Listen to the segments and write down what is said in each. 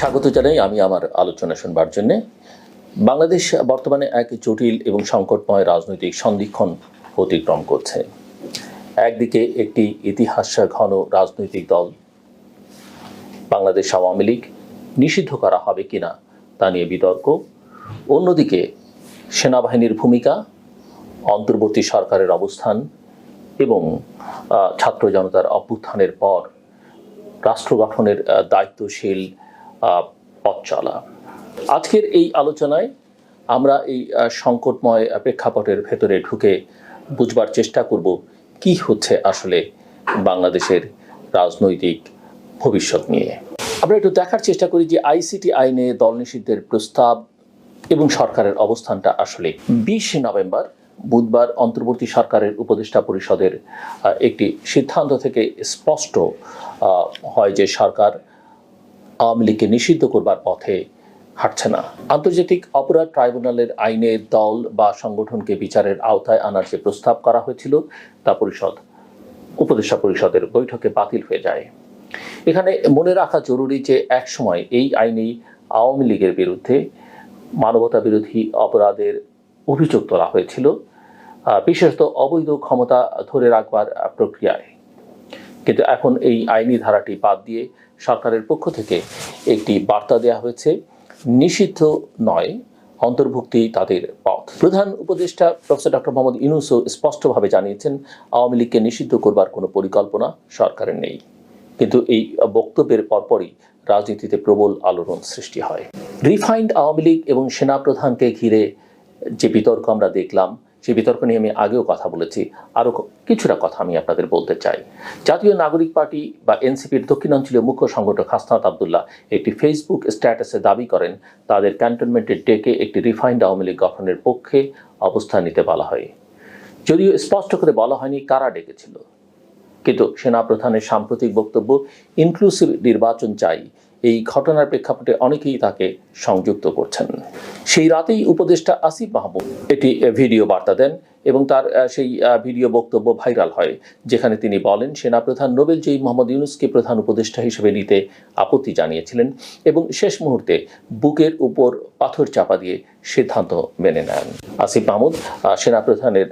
স্বাগত জানাই আমি আমার আলোচনা শুনবার জন্য। বাংলাদেশ বর্তমানে এক জটিল এবং সংকটময় রাজনৈতিক সন্ধিক্ষণ অতিক্রম করছে। একদিকে একটি ইতিহাস ঘন রাজনৈতিক দল বাংলাদেশ আওয়ামী লীগ নিষিদ্ধ করা হবে কিনা তা নিয়ে বিতর্ক, অন্যদিকে সেনাবাহিনীর ভূমিকা, অন্তর্বর্তী সরকারের অবস্থান এবং ছাত্র জনতার অভ্যুত্থানের পর রাষ্ট্র গঠনের দায়িত্বশীল পথ চলা। আজকের এই আলোচনায় আমরা এই সংকটময় প্রেক্ষাপটের ভেতরে ঢুকে বুঝবার চেষ্টা করব কি হচ্ছে আসলে বাংলাদেশের রাজনৈতিক ভবিষ্যৎ নিয়ে। আমরা একটু দেখার চেষ্টা করি যে আইসিটি আইনে দল নিষিদ্ধের প্রস্তাব এবং সরকারের অবস্থানটা আসলে 20 নভেম্বর বুধবার অন্তর্বর্তী সরকারের উপদেষ্টা পরিষদের একটি সিদ্ধান্ত থেকে স্পষ্ট হয় যে সরকার আওয়ামী লীগকে নিষিদ্ধ করবার পথে হাঁটছে না। আন্তর্জাতিক অপরাধ ট্রাইব্যুনালের আইনে দল বা সংগঠনকে বিচারের আওতায় আনার যে প্রস্তাব করা হয়েছিল তা উপদেষ্টা পরিষদের বৈঠকে বাতিল হয়ে যায়। এখানে মনে রাখা জরুরি যে এক সময় এই আইনেই আওয়ামী লীগের বিরুদ্ধে মানবতা বিরোধী অপরাধের অভিযোগ তোলা হয়েছিল, বিশেষত অবৈধ ক্ষমতা ধরে রাখবার প্রক্রিয়ায়। কিন্তু এখন এই আইনি ধারাটি বাদ দিয়ে সরকারের পক্ষ থেকে একটি বার্তা দেওয়া হয়েছে, নিষিদ্ধ নয়, অন্তর্ভুক্তি তাদের পথ। প্রধান উপদেষ্টা প্রফেসর ডক্টর মোহাম্মদ ইউনূসও স্পষ্টভাবে জানিয়েছেন আওয়ামী লীগকে নিষিদ্ধ করবার কোনো পরিকল্পনা সরকারের নেই। কিন্তু এই বক্তব্যের পরপরই রাজনীতিতে প্রবল আলোড়ন সৃষ্টি হয়। রিফাইন্ড আওয়ামী লীগ এবং সেনাপ্রধানকে ঘিরে যে বিতর্ক আমরা দেখলাম, সেই বিতর্ক নিয়ে আমি আগেও কথা বলেছি, আরও কিছুটা কথা আমি আপনাদের বলতে চাই। জাতীয় নাগরিক পার্টি বা এনসিপির দক্ষিণাঞ্চলীয় মুখ্য সংগঠক হাসনাত আবদুল্লাহ একটি ফেসবুক স্ট্যাটাসে দাবি করেন তাদের ক্যান্টনমেন্টের ডেকে একটি রিফাইন্ড আওয়ামী লীগ গঠনের পক্ষে অবস্থান নিতে বলা হয়। যদিও স্পষ্ট করে বলা হয়নি কারা ডেকেছিল, কিন্তু সেনাপ্রধানের সাম্প্রতিক বক্তব্য ইনক্লুসিভ নির্বাচন চাই, এই ঘটনার প্রেক্ষাপটে অনেকেই তাকে সংযুক্ত করছেন। সেই রাতেই উপদেষ্টা আসিফ মাহমুদ একটি ভিডিও বার্তা দেন এবং তার সেই ভিডিও বক্তব্য ভাইরাল হয়, যেখানে তিনি বলেন সেনাপ্রধান নোবেলজয়ী মোহাম্মদ ইউনূসকে প্রধান উপদেষ্টা হিসেবে নিতে আপত্তি জানিয়েছিলেন এবং শেষ মুহূর্তে বুকের উপর পাথর চাপা দিয়ে সিদ্ধান্ত মেনে নেন। আসিফ মাহমুদ সেনাপ্রধানের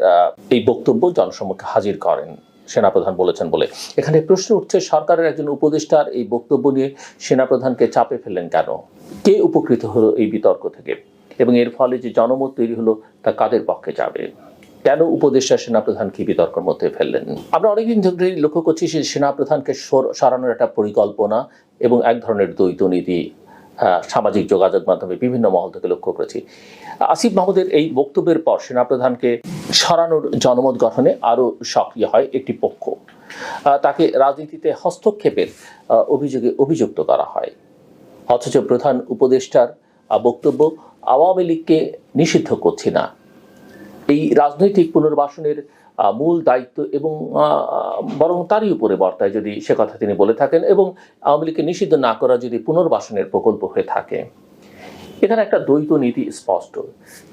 এই বক্তব্য জনসমক্ষে হাজির করেন। সেনাপ্রধান বলেছেন বলে এখানে প্রশ্ন উঠছে, সরকারের একজন উপদেষ্টার এই বক্তব্য নিয়ে সেনাপ্রধানকে চাপে ফেললেন কেন? কে উপকৃত হলো এই বিতর্ক থেকে এবং এর ফলে যে জনমত তৈরি হলো তা কাদের পক্ষে যাবে? কেন উপদেষ্টা সেনাপ্রধানকে বিতর্কের মধ্যে ফেললেন? আমরা অনেকদিন ধরে লক্ষ্য করছি যে সেনাপ্রধানকে সরানোর একটা পরিকল্পনা এবং এক ধরনের দ্বৈত নীতি সামাজিক যোগাযোগ মাধ্যমে বিভিন্ন মহল থেকে লক্ষ্য করেছি। আসিফ মাহমুদের এই বক্তব্যের পর সেনাপ্রধানকে সরানোর জনমত গঠনে আরও সক্রিয় হয় একটি পক্ষ। তাকে রাজনীতিতে হস্তক্ষেপের অভিযোগে অভিযুক্ত করা হয়। অথচ প্রধান উপদেষ্টার বক্তব্য আওয়ামী লীগকে নিষিদ্ধ করছি না, এই রাজনৈতিক পুনর্বাসনের মূল দায়িত্ব এবং বরং তারই উপরে বর্তায় যদি সে কথা তিনি বলে থাকেন এবং আওয়ামী লীগকে নিষিদ্ধ না করা যদি পুনর্বাসনের প্রকল্প হয়ে থাকে। এখানে একটা দ্বৈত নীতি স্পষ্ট।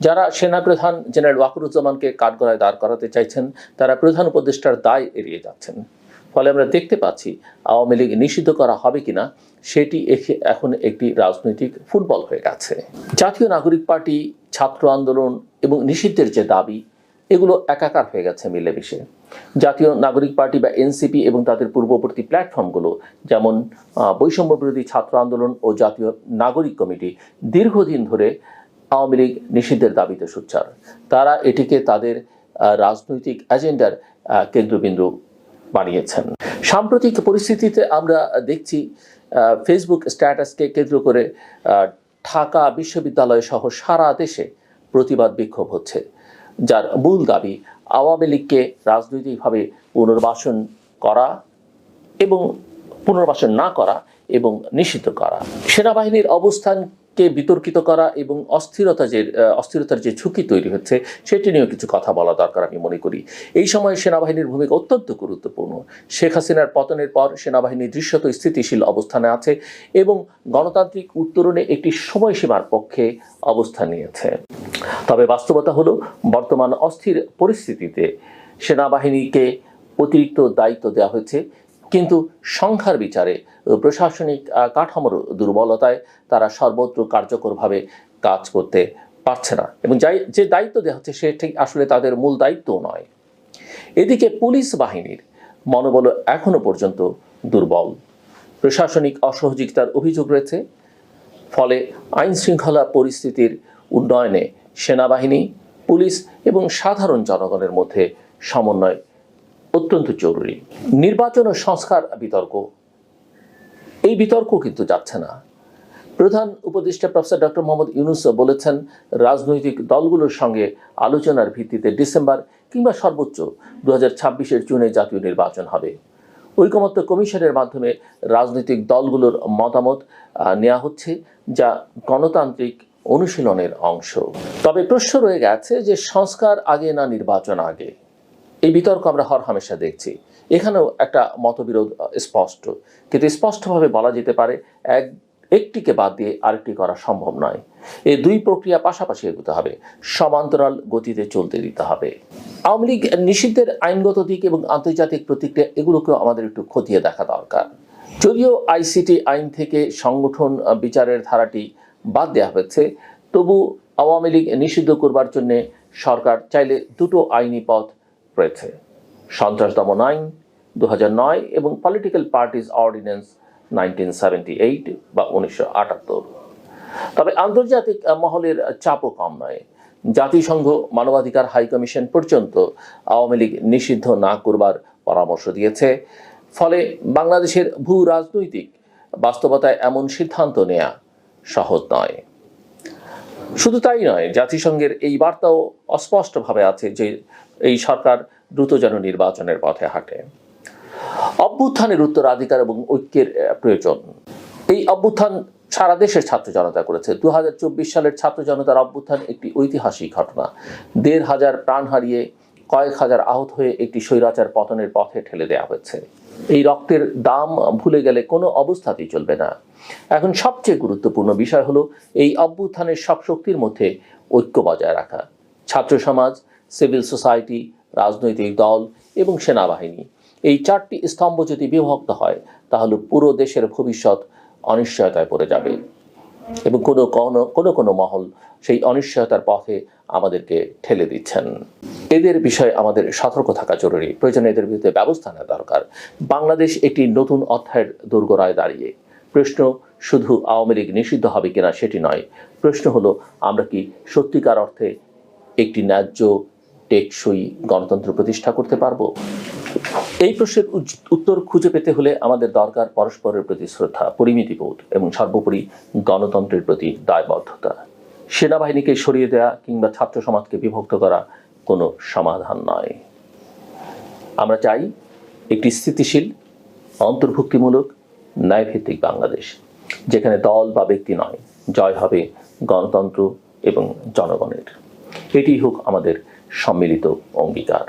যারা সেনাপ্রধান জেনারেল ওয়াকারুজ্জামানকে কাঠগড়ায় দাঁড় করাতে চাইছেন তারা প্রধান উপদেষ্টার দায় এড়িয়ে যাচ্ছেন। ফলে আমরা দেখতে পাচ্ছি আওয়ামী লীগ নিষিদ্ধ করা হবে কিনা সেটি এখন একটি রাজনৈতিক ফুটবল হয়ে গেছে। জাতীয় নাগরিক পার্টি, ছাত্র আন্দোলন এবং নিষিদ্ধের যে দাবি, এগুলো একাকার হয়ে গেছে মিলেমিশে। জাতীয় নাগরিক পার্টি বা এনসিপি এবং তাদের পূর্ববর্তী প্ল্যাটফর্মগুলো যেমন বৈষম্য বিরোধী ছাত্র আন্দোলন ও জাতীয় নাগরিক কমিটি দীর্ঘদিন ধরে আওয়ামী লীগ নিষিদ্ধের দাবিতে সোচ্চার। তারা এটিকে তাদের রাজনৈতিক এজেন্ডার কেন্দ্রবিন্দু বানিয়েছেন। সাম্প্রতিক পরিস্থিতিতে আমরা দেখছি ফেসবুক স্ট্যাটাসকে কেন্দ্র করে ঢাকা বিশ্ববিদ্যালয় সহ সারা দেশে প্রতিবাদ বিক্ষোভ হচ্ছে, যার মূল দাবি আওয়ামী লীগকে রাজনৈতিকভাবে পুনর্বাসন করা এবং পুনর্বাসন না করা এবং নিষিদ্ধ করা। সেনাবাহিনীর অবস্থানকে বিতর্কিত করা এবং অস্থিরতার যে ঝুঁকি তৈরি হচ্ছে সেটি নিয়েও কিছু কথা বলা দরকার আমি মনে করি। এই সময় সেনাবাহিনীর ভূমিকা অত্যন্ত গুরুত্বপূর্ণ। শেখ হাসিনার পতনের পর সেনাবাহিনী দৃশ্যত স্থিতিশীল অবস্থানে আছে এবং গণতান্ত্রিক উত্তরণে একটি সময়সীমার পক্ষে অবস্থান নিয়েছে। তবে বাস্তবতা হলো বর্তমান অস্থির পরিস্থিতিতে সেনাবাহিনীকে অতিরিক্ত দায়িত্ব দেওয়া হয়েছে কিন্তু সংখ্যার বিচারে প্রশাসনিক কাঠামোর দুর্বলতায় তারা সর্বত্র কার্যকরভাবে কাজ করতে পারছে না, এবং যে দায়িত্ব দেওয়া হচ্ছে সে ঠিক আসলে তাদের মূল দায়িত্বও নয়। এদিকে পুলিশ বাহিনীর মনোবল এখনো পর্যন্ত দুর্বল। প্রশাসনিক অসহযোগিতার অভিযোগ রয়েছে। ফলে আইন শৃঙ্খলা পরিস্থিতির উন্নয়নে সেনাবাহিনী, পুলিশ এবং সাধারণ জনগণের মধ্যে সমন্বয় অত্যন্ত জরুরি। নির্বাচন ও সংস্কার বিতর্ক, এই বিতর্ক কিন্তু যাচ্ছে না। প্রধান উপদেষ্টা প্রফেসর ডক্টর মোহাম্মদ ইউনূস বলেছেন, রাজনৈতিক দলগুলোর সঙ্গে আলোচনার ভিত্তিতে ডিসেম্বর কিংবা সর্বোচ্চ 2026-এর জুনে জাতীয় নির্বাচন হবে। ঐকমত্য কমিশনের মাধ্যমে রাজনৈতিক দলগুলোর মতামত নেওয়া হচ্ছে, যা গণতান্ত্রিক অনুশীলনের অংশ। তবে প্রশ্ন রয়ে গেছে যে সংস্কার আগে না নির্বাচন আগে। এই বিতর্ক আমরা হরহামেশা দেখছি। এখানেও একটা মতবিরোধ স্পষ্ট, কিন্তু স্পষ্টভাবে বলা যেতে পারে একটিকে বাদ দিয়ে আরেকটি করা সম্ভব নয়। এই দুই প্রক্রিয়া পাশাপাশি এগোতে হবে, সমান্তরাল গতিতে চলতে দিতে হবে। আওয়ামী লীগ নিষিদ্ধের আইনগত দিক এবং আন্তর্জাতিক প্রতিক্রিয়া, এগুলোকেও আমাদের একটু খতিয়ে দেখা দরকার। যদিও আইসিটি আইন থেকে সংগঠন বিচারের ধারাটি বাদ দেওয়া হয়েছে, তবু আওয়ামী লীগ নিষিদ্ধ করবার জন্য সরকার চাইলে দুটো আইনি পথ রয়েছে: সন্ত্রাস দমন আইন 2009 এবং পলিটিক্যাল পার্টিজ অর্ডিন্যান্স 1978 বা 1978। তবে আন্তর্জাতিক মহলের চাপও কম নয়। জাতিসংঘ মানবাধিকার হাই কমিশন পর্যন্ত আওয়ামী লীগ নিষিদ্ধ না করবার পরামর্শ দিয়েছে। ফলে বাংলাদেশের ভূ রাজনৈতিক বাস্তবতায় এমন সিদ্ধান্ত নেওয়া সহজ নয়। শুধু তাই নয়, জাতিসংঘের এই বার্তাও অস্পষ্টভাবে আছে যে এই সরকার দ্রুত যেন নির্বাচনের পথে হাঁটে। অভ্যুত্থানের উত্তরাধিকার এবং ঐক্যের প্রয়োজন। এই অভ্যুত্থান সারা দেশের ছাত্র জনতা করেছে। 2024 সালের ছাত্র জনতার অভ্যুত্থান একটি ঐতিহাসিক ঘটনা। 1,500 প্রাণ হারিয়ে, কয়েক হাজার আহত হয়ে একটি স্বৈরাচার পতনের পথে ঠেলে দেওয়া হয়েছে। এই রক্তের দাম ভুলে গেলে কোনো অবস্থাতেই চলবে না। এখন সবচেয়ে গুরুত্বপূর্ণ বিষয় হলো এই অভ্যুত্থানের সব শক্তির মধ্যে ঐক্য বজায় রাখা। ছাত্র সমাজ, সিভিল সোসাইটি, রাজনৈতিক দল এবং সেনাবাহিনী, এই 4টি স্তম্ভ যদি বিভক্ত হয় তাহলে পুরো দেশের ভবিষ্যৎ অনিশ্চয়তায় পড়ে যাবে, এবং কোনো মহল সেই অনিশ্চয়তার পথে আমাদেরকে ঠেলে দিচ্ছেন। এদের বিষয়ে আমাদের সতর্ক থাকা জরুরি। প্রয়োজনে এদের বিরুদ্ধে ব্যবস্থা নেওয়া দরকার। বাংলাদেশ একটি নতুন অধ্যায়ের দোরগোড়ায় দাঁড়িয়ে। প্রশ্ন শুধু আওয়ামী লীগ নিষিদ্ধ হবে কিনা সেটি নয়, প্রশ্ন হলো আমরা কি সত্যিকার অর্থে একটি ন্যায্য, টেকসই গণতন্ত্র প্রতিষ্ঠা করতে পারবো? এই প্রশ্নের উত্তর খুঁজে পেতে হলে আমাদের দরকার পরস্পরের প্রতি শ্রদ্ধা, পরিমিতিবোধ এবং সর্বোপরি গণতন্ত্রের প্রতি দায়বদ্ধতা। সেনাবাহিনীকে সরিয়ে দেওয়া কিংবা ছাত্র সমাজকে বিভক্ত করা কোনো সমাধান নয়। আমরা চাই একটি স্থিতিশীল, অন্তর্ভুক্তিমূলক, ন্যায়ভিত্তিক বাংলাদেশ, যেখানে দল বা ব্যক্তি নয়, জয় হবে গণতন্ত্র এবং জনগণের। এটি হোক আমাদের সম্মিলিত অঙ্গীকার।